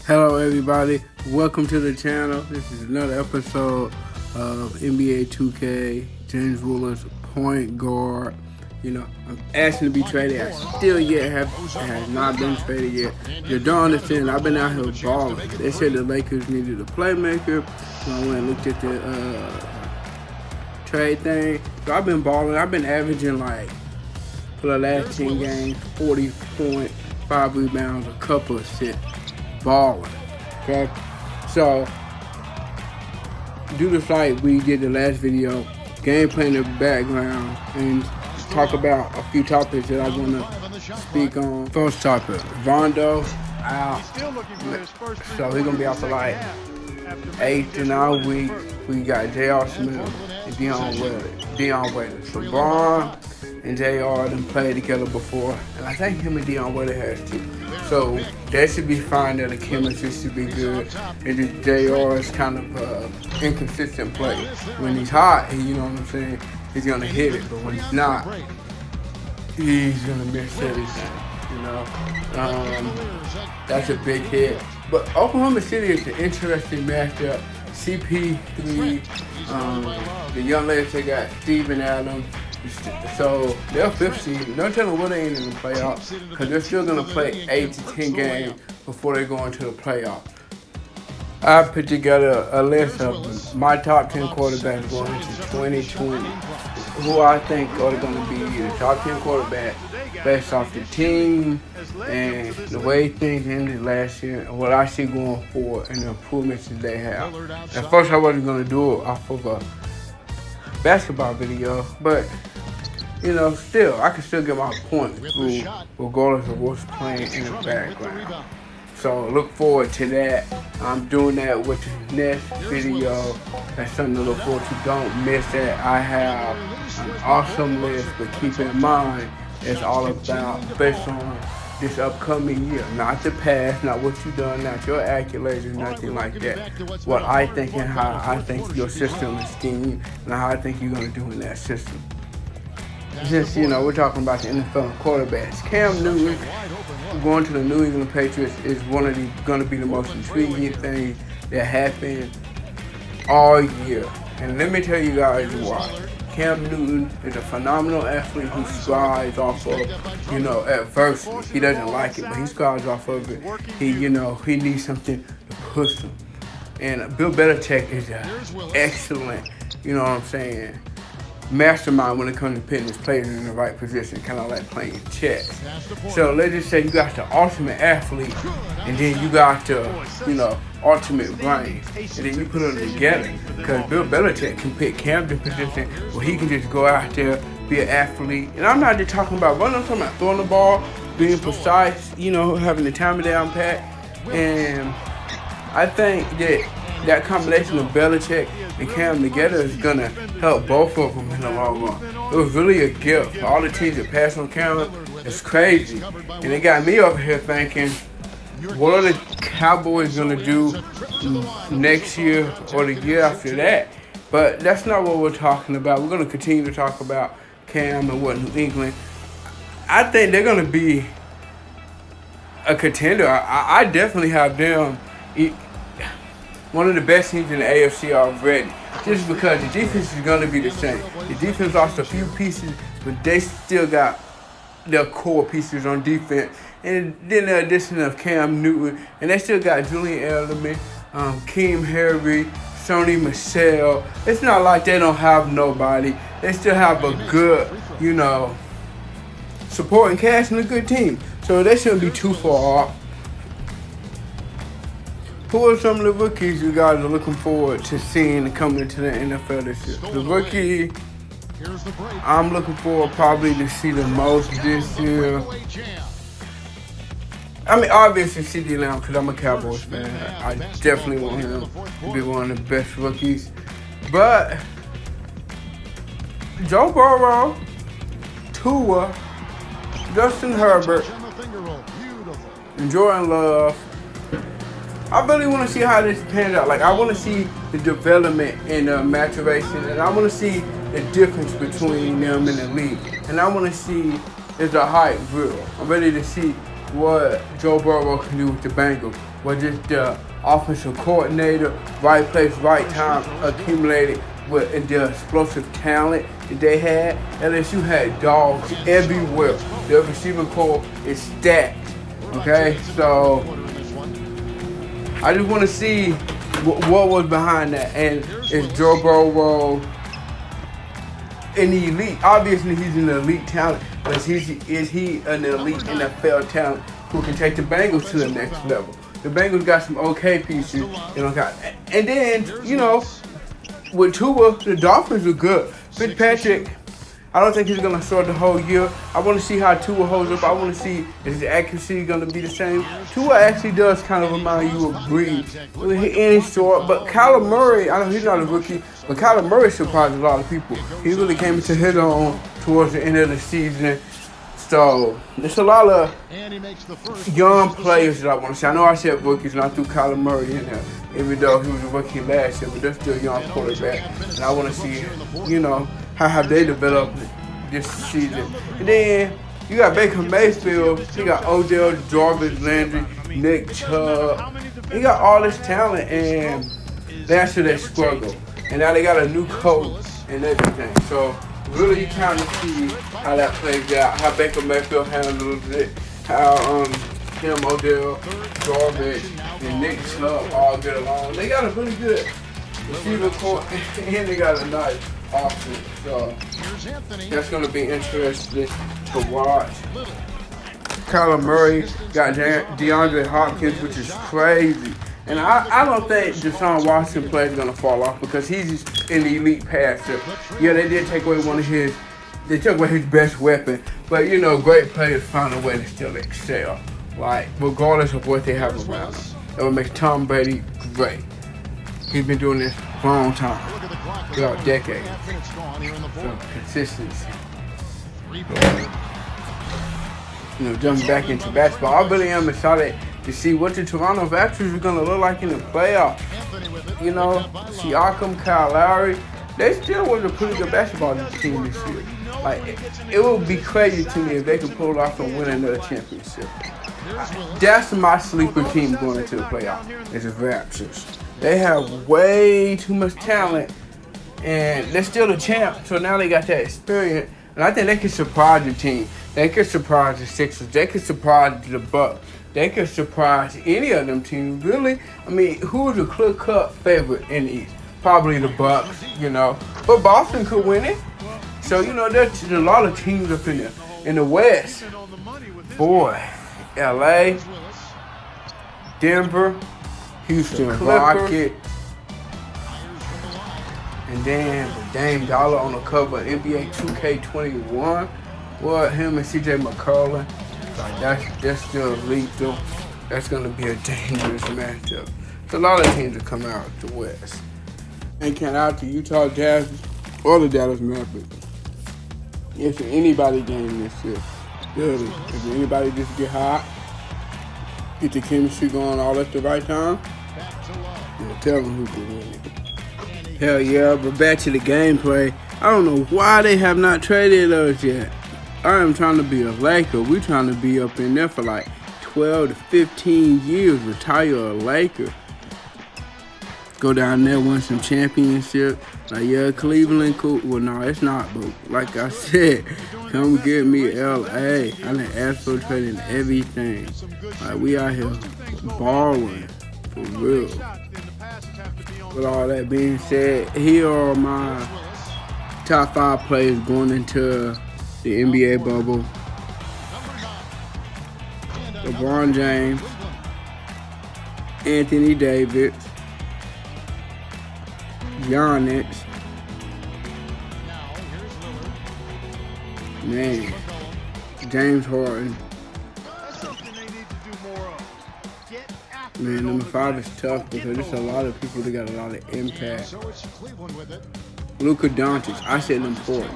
Hello everybody, welcome to the channel. This is another episode of NBA 2K, James Willis, point guard. I'm asking to be traded. I still have not been traded yet. You don't understand, I've been out here balling. They said the Lakers needed a playmaker. So I went and looked at the trade thing. So I've been balling. I've been averaging for the last 10 games, 40 points, 5 rebounds, a couple of assists. Balling. Okay, so do this like we did the last video, gameplay in the background, and talk about a few topics that I want to speak on. First topic, Rondo out, so he's gonna be out for 8 to 9 weeks. We got J.R. Smith and Dion Waiters. LeBron and J.R. done played together before, and I think him and Dion Waiters has too. So that should be fine. That the chemistry should be good. And just J.R. is kind of inconsistent play. When he's hot, you know what I'm saying, he's gonna hit it. But when he's not, he's gonna miss everything. That's a big hit. But Oklahoma City is an interesting matchup. CP3, the young ladies, they got Steven Adams. So they're 5th seed. Don't tell them what they ain't in the playoffs, because they're still going to play 8 to 10 games before they go into the playoffs. I put together a list of my top 10 quarterbacks going into 2020, who I think are going to be the top 10 quarterbacks based off the team and the way things ended last year and what I see going forward and the improvements that they have. At first I wasn't going to do it off of a basketball video, but still, I can still get my point through regardless of what's playing in the background. So look forward to that. I'm doing that with the next video. That's something to look forward to. Don't miss that. I have an awesome list, but keep in mind, it's all about based on this upcoming year, not the past, not what you've done, not your accolades, nothing like that. What I think and how I think your system is scheme and how I think you're going to do in that system. Since, we're talking about the NFL quarterbacks, Cam Newton going to the New England Patriots is going to be the most intriguing thing that happened all year. And let me tell you guys why. Cam Newton is a phenomenal athlete who strives off of, adversity. He doesn't like it, but he strives off of it. He needs something to push him. And Bill Belichick is an excellent, mastermind when it comes to putting his players in the right position, kind of like playing chess. So let's just say you got the ultimate athlete, and then you got the, ultimate brain, and then you put them together. Because Bill Belichick can pick Cam in position where he can just go out there, be an athlete. And I'm not just talking about running, I'm talking about throwing the ball, being precise, having the time down pat. And I think that combination of Belichick and Cam together is going to help both of them in the long run. It was really a gift. All the teams that passed on Cam, it's crazy. And it got me over here thinking, what are the Cowboys going to do next year or the year after that? But that's not what we're talking about. We're going to continue to talk about Cam and what New England. I think they're going to be a contender. I definitely have them one of the best teams in the AFC already, just because the defense is going to be the same. The defense lost a few pieces, but they still got their core pieces on defense. And then the addition of Cam Newton, and they still got Julian Edelman, Keem Harry, Sony Michel. It's not like they don't have nobody. They still have a good, supporting cast and a good team. So they shouldn't be too far off. Who are some of the rookies you guys are looking forward to seeing coming into the NFL this year? The rookie I'm looking forward probably to see the most this year. I mean, obviously CeeDee Lamb, because I'm a Cowboys fan. I definitely want him to be one of the best rookies. But Joe Burrow, Tua, Justin Herbert, and Jordan Love. I really want to see how this pans out. I want to see the development and the maturation, and I want to see the difference between them and the league. And I want to see, is the hype real? I'm ready to see what Joe Burrow can do with the Bengals. was just the offensive coordinator, right place, right time, accumulated with the explosive talent that they had. LSU had dogs everywhere. The receiver core is stacked. Okay, so I just want to see what was behind that, and is Joe Burrow an elite? Obviously, he's an elite talent, but is he an elite NFL talent who can take the Bengals to the next level? The Bengals got some okay pieces, and then with Tua, the Dolphins are good. Fitzpatrick, I don't think he's gonna start the whole year. I want to see how Tua holds up. I want to see is his accuracy gonna be the same. Tua actually does kind of remind you of Breeze in his short, but Kyler Murray, I know he's not a rookie, but Kyler Murray surprised a lot of people. He really came into his own towards the end of the season. So there's a lot of young players that I want to see. I know I said rookies, and I threw Kyler Murray in there, even though he was a rookie last year, but they're still a young quarterback. And I want to see, how have they developed this season. And then you got Baker Mayfield, you got Odell, Jarvis Landry, Nick Chubb. You got all this talent, and that's where they struggle. And now they got a new coach and everything. So really, you kind of see how that plays out, how Baker Mayfield handles it, how him, Odell, Jarvis, and Nick Chubb all get along. They got a really good receiver core, and they got a nice offense. So that's going to be interesting to watch. Kyler Murray got DeAndre Hopkins, which is crazy. And I don't think Deshaun Watson play is going to fall off because he's an elite passer. Yeah, they did take away they took away his best weapon. But, great players find a way to still excel. Like, regardless of what they have around them. That would make Tom Brady great. He's been doing this for a long time. Throughout decades. So, consistency. Jumping back into basketball, I really am excited to see what the Toronto Raptors are going to look like in the playoffs. Siakam, Kyle Lowry, they still was a pretty good basketball team this year. Like, it would be crazy to me if they could pull it off and win another championship. That's my sleeper team going into the playoffs, is the Raptors. They have way too much talent, and they're still the champ, so now they got that experience, and I think they can surprise the team. They could surprise the Sixers. They could surprise the Bucks. They could surprise any of them teams, really. I mean, who is a clear-cut favorite in the East? Probably the Bucks, But Boston could win it. So, there's a lot of teams up in there. In the West, boy, LA, Denver, Houston Rockets, and then the Dame Dollar on the cover of NBA 2K21. Well, him and CJ McCollum, that's still lethal. That's going to be a dangerous matchup. So a lot of teams that come out the West. And count out the Utah Jazz or the Dallas Mavericks. It's an anybody game this year. Really. If anybody just get hot, get the chemistry going all at the right time, tell them who can win it. Hell yeah, but back to the gameplay. I don't know why they have not traded us yet. I am trying to be a Laker. We're trying to be up in there for like 12 to 15 years, retire a Laker. Go down there, win some championship. Like, yeah, Cleveland cool. Well, no, it's not, but like I said, come get me LA. I done asked for trading everything. Like, we out here balling, for real. With all that being said, here are my top 5 players going into the NBA bubble. LeBron James, Anthony Davis, Giannis, man, James Harden. Man, number 5 is tough because there's a lot of people that got a lot of impact. Luka Doncic, I said important.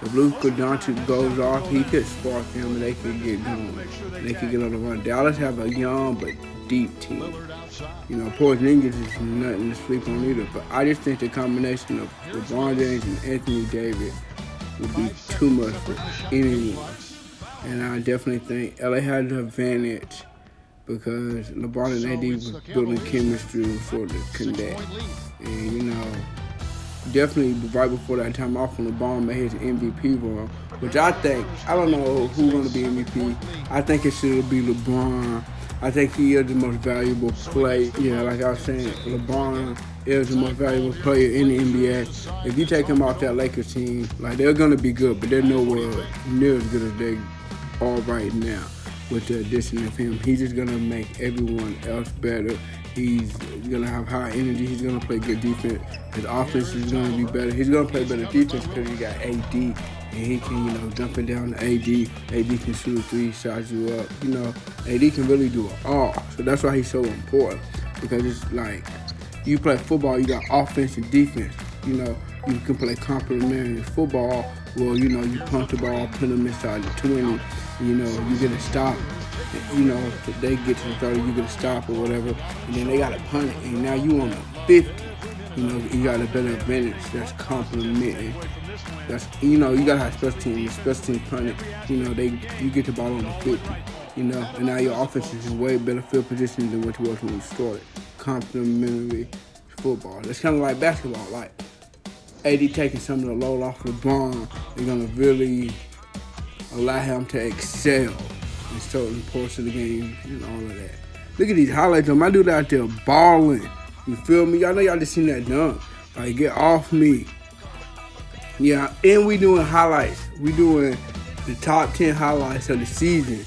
If Luka Doncic goes off, he could spark them and they could get going. They could get on the run. Dallas have a young but deep team. Porzingis is nothing to sleep on either. But I just think the combination of LeBron James and Anthony Davis would be too much for anyone. And I definitely think LA has the advantage because LeBron and AD was building chemistry sort of connect. And, you know, definitely right before that time off when LeBron made his MVP run, which I don't know who's going to be MVP. I think it should be LeBron. I think he is the most valuable player. Yeah, like I was saying, LeBron is the most valuable player in the NBA. If you take him off that Lakers team, like, they're going to be good, but they're nowhere near as good as they are right now with the addition of him. He's just going to make everyone else better. He's going to have high energy. He's going to play good defense. His offense is going to be better. He's going to play better defense because he got AD, and he can, you know, dump it down to AD. AD can shoot a three, size you up. You know, AD can really do it all. So that's why he's so important, because it's like you play football, you got offense and defense. You know, you can play complementary football. Well, you know, you punch the ball, put them inside the 20. You know, you get a stop. You know, if they get to the 30, you get a stop or whatever, and then they got to punt it, and now you on the 50. You know, you got a better advantage that's complementing. That's, you know, you got to have special team punt it. You know, you get the ball on the 50. You know, and now your offense is in way better field position than what you was when you started. Complementary football. It's kind of like basketball. Like AD taking some of the load off LeBron, they're gonna really allow him to excel in certain parts of the game and all of that. Look at these highlights of my dude out there balling. You feel me? Y'all know y'all just seen that dunk. Like, get off me. Yeah, and we doing highlights. We doing the top 10 highlights of the season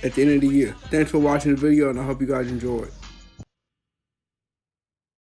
at the end of the year. Thanks for watching the video, and I hope you guys enjoy it.